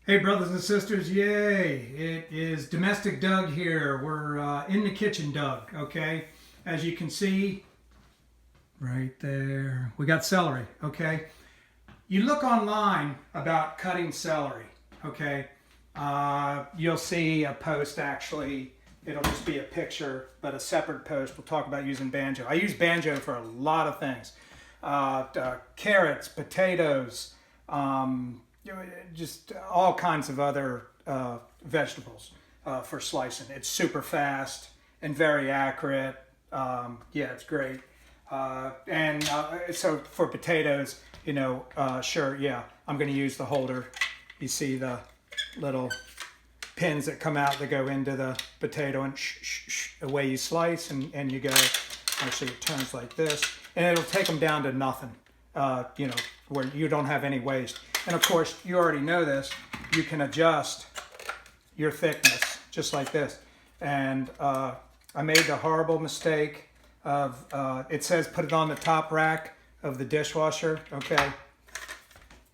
Hey brothers and sisters, yay! It is Domestic Doug here. We're in the kitchen, Doug, okay? As you can see, right there, we got celery, okay? You look online about cutting celery, okay? You'll see a post actually, it'll just be a picture, but a separate post. We'll talk about using banjo. I use banjo for a lot of things. Carrots, potatoes, just all kinds of other vegetables for slicing. It's super fast and very accurate. Yeah, it's great. So for potatoes, sure, yeah, I'm going to use the holder. You see the little pins that come out that go into the potato, and away you slice, and you go. Actually, it turns like this, and it'll take them down to nothing. Where you don't have any waste. And of course, you already know this, you can adjust your thickness just like this. And I made the horrible mistake of, it says put it on the top rack of the dishwasher. Okay,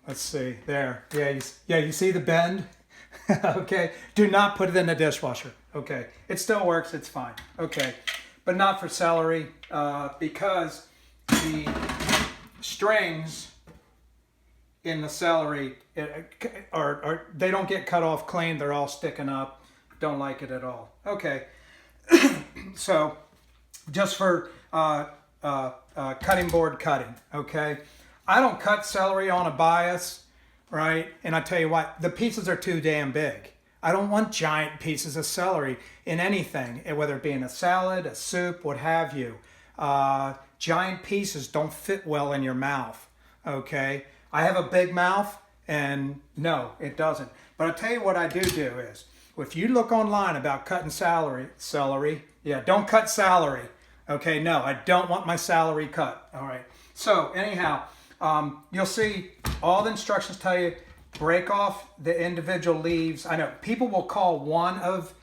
let's see, there. Yeah, you see the bend? Okay, do not put it in the dishwasher. Okay, it still works, it's fine. Okay, but not for celery because the strings in the celery they don't get cut off clean. They're all sticking up. Don't like it at all. Okay, so just for cutting board cutting. Okay, I don't cut celery on a bias, right? And I tell you what, the pieces are too damn big. I don't want giant pieces of celery in anything, whether it be in a salad, a soup, what have you. Giant pieces don't fit well in your mouth. Okay, I have a big mouth, and no, it doesn't. But I'll tell you what I do is, if you look online about cutting celery, yeah, don't cut celery. Okay, no, I don't want my celery cut. All right. So anyhow, you'll see all the instructions tell you break off the individual leaves. I know people will call one of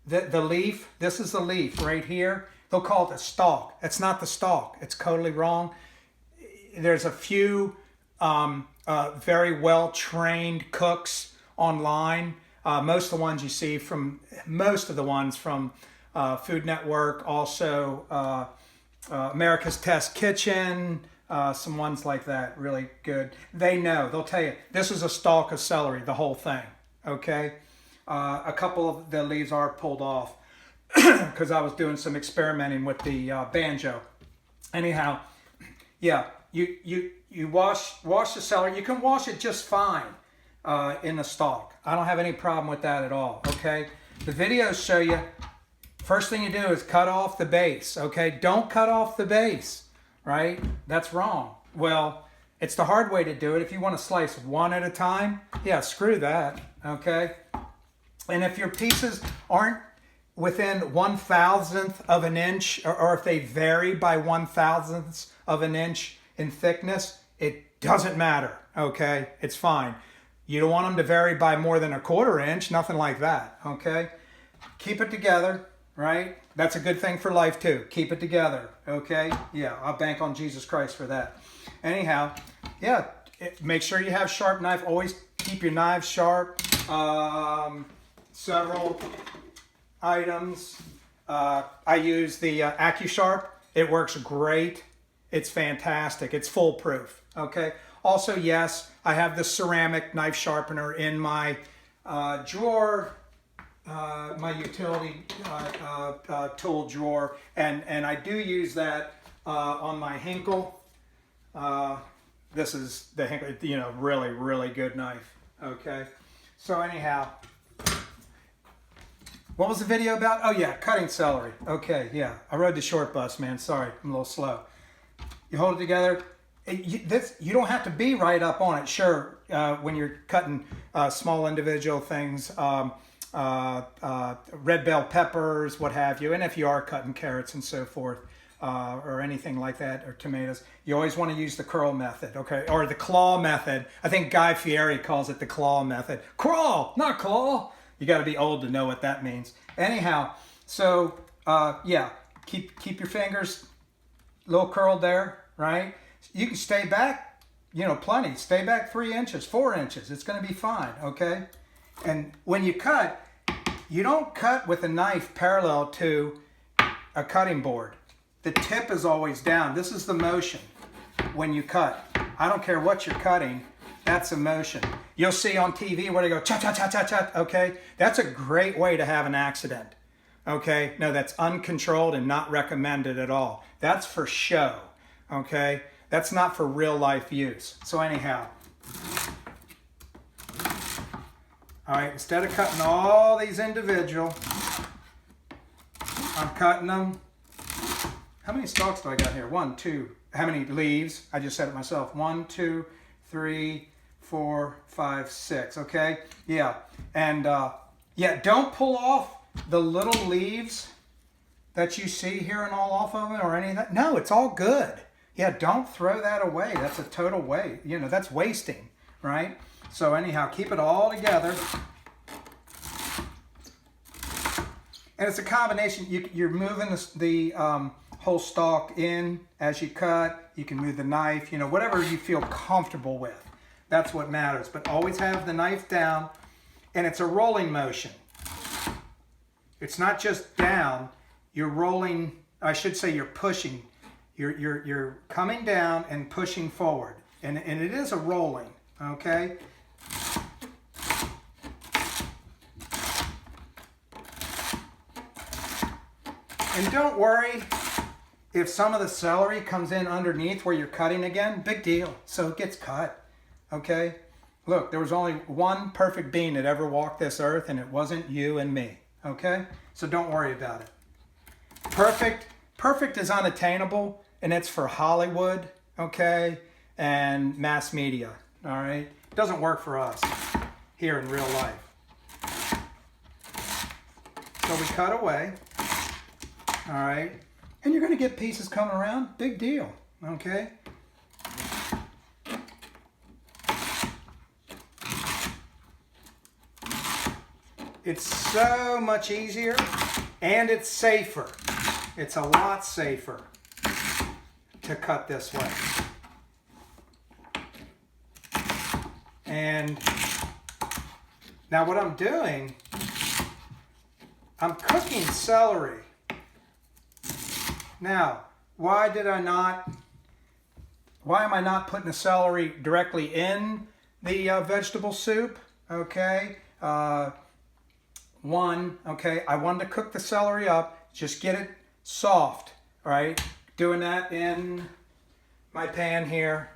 the leaf. This is the leaf right here. They'll call it the stalk. It's not the stalk. It's totally wrong. There's a few very well-trained cooks online. Most of the ones from Food Network, also America's Test Kitchen, some ones like that, really good. They know. They'll tell you, this is a stalk of celery, the whole thing, okay? A couple of the leaves are pulled off because I was doing some experimenting with the banjo. Anyhow, yeah, you wash the celery. You can wash it just fine in the stalk. I don't have any problem with that at all, okay? The videos show you, first thing you do is cut off the base, okay? Don't cut off the base, right? That's wrong. Well, it's the hard way to do it. If you want to slice one at a time, yeah, screw that, okay? And if your pieces aren't within 1/1000th of an inch, or if they vary by 1/1000th of an inch in thickness, it doesn't matter, okay? It's fine. You don't want them to vary by more than 1/4 inch, nothing like that, okay? Keep it together, right? That's a good thing for life too. Keep it together, okay? Yeah, I'll bank on Jesus Christ for that. Anyhow, yeah, make sure you have sharp knife. Always keep your knives sharp. Several items. I use the AccuSharp. It works great. It's fantastic. It's foolproof. Okay. Also, yes, I have the ceramic knife sharpener in my drawer, my utility tool drawer, and I do use that on my Hinkle. This is the Hinkle, really, really good knife. Okay. So anyhow, what was the video about? Oh yeah, cutting celery. Okay, yeah. I rode the short bus, man. Sorry, I'm a little slow. You hold it together. You don't have to be right up on it. Sure, when you're cutting small individual things, red bell peppers, what have you, and if you are cutting carrots and so forth, or anything like that, or tomatoes, you always want to use the curl method, okay, or the claw method. I think Guy Fieri calls it the claw method. Crawl, not claw. You got to be old to know what that means. Anyhow, so yeah, keep your fingers a little curled there, right? You can stay back, plenty. Stay back 3 inches, 4 inches. It's going to be fine, okay? And when you cut, you don't cut with a knife parallel to a cutting board. The tip is always down. This is the motion when you cut. I don't care what you're cutting, that's a motion. You'll see on TV where they go cha-cha-cha-cha-cha, okay? That's a great way to have an accident, okay? No, that's uncontrolled and not recommended at all. That's for show, okay? That's not for real life use. So anyhow, all right, instead of cutting all these individual, I'm cutting them. How many stalks do I got here? 1, 2. How many leaves? I just said it myself. 1, 2, 3, 4, 5, 6. Okay? Yeah. And yeah, don't pull off the little leaves that you see here and all off of it or any of that. No, it's all good. Yeah, don't throw that away. That's a total waste. You know, that's wasting, right? So anyhow, keep it all together. And it's a combination. You're moving the whole stalk in as you cut. You can move the knife, you know, whatever you feel comfortable with. That's what matters. But always have the knife down, and it's a rolling motion. It's not just down. You're rolling. I should say you're pushing. You're coming down and pushing forward, and it is a rolling. Okay. And don't worry if some of the celery comes in underneath where you're cutting again. Big deal. So it gets cut. Okay? Look, there was only one perfect being that ever walked this earth, and it wasn't you and me. Okay? So don't worry about it. Perfect is unattainable, and it's for Hollywood, okay, and mass media. All right? It doesn't work for us here in real life. So we cut away. All right, and you're going to get pieces coming around. Big deal, okay? It's so much easier, and it's safer. It's a lot safer to cut this way. And now what I'm doing, I'm cooking celery. Now, why am I not putting the celery directly in the vegetable soup? Okay, okay, I wanted to cook the celery up, just get it soft, all right? Doing that in my pan here.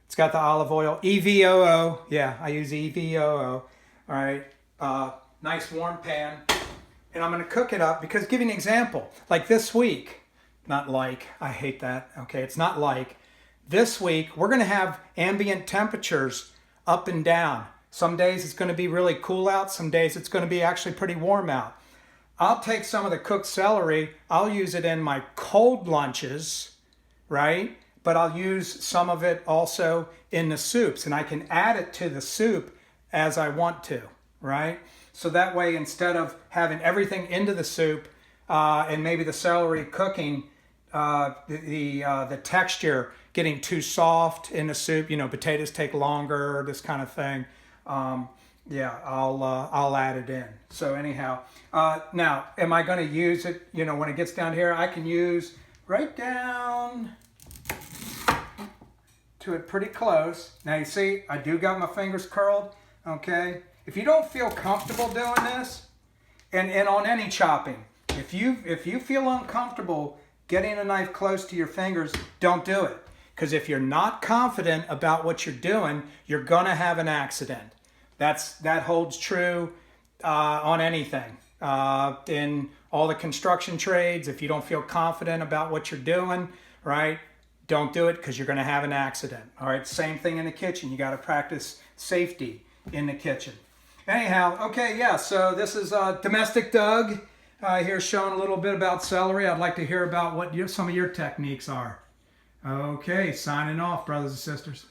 It's got the olive oil, EVOO, yeah, I use EVOO, all right? Nice warm pan. And I'm going to cook it up because, give you an example, like this week, I hate that, okay, it's not like. This week, we're going to have ambient temperatures up and down. Some days it's going to be really cool out, some days it's going to be actually pretty warm out. I'll take some of the cooked celery, I'll use it in my cold lunches, right? But I'll use some of it also in the soups, and I can add it to the soup as I want to, right? So that way, instead of having everything into the soup and maybe the celery cooking, the texture getting too soft in the soup, you know, potatoes take longer, this kind of thing. Yeah, I'll add it in. So anyhow, now, am I going to use it, you know, when it gets down here? I can use right down to it pretty close. Now you see, I do got my fingers curled, okay? If you don't feel comfortable doing this, and on any chopping, if you feel uncomfortable getting a knife close to your fingers, don't do it. Because if you're not confident about what you're doing, you're gonna have an accident. That holds true on anything. In all the construction trades, if you don't feel confident about what you're doing, right, don't do it because you're gonna have an accident. All right, same thing in the kitchen. You gotta practice safety in the kitchen. Anyhow, okay, yeah, so this is Domestic Doug here showing a little bit about celery. I'd like to hear about what some of your techniques are. Okay, signing off, brothers and sisters.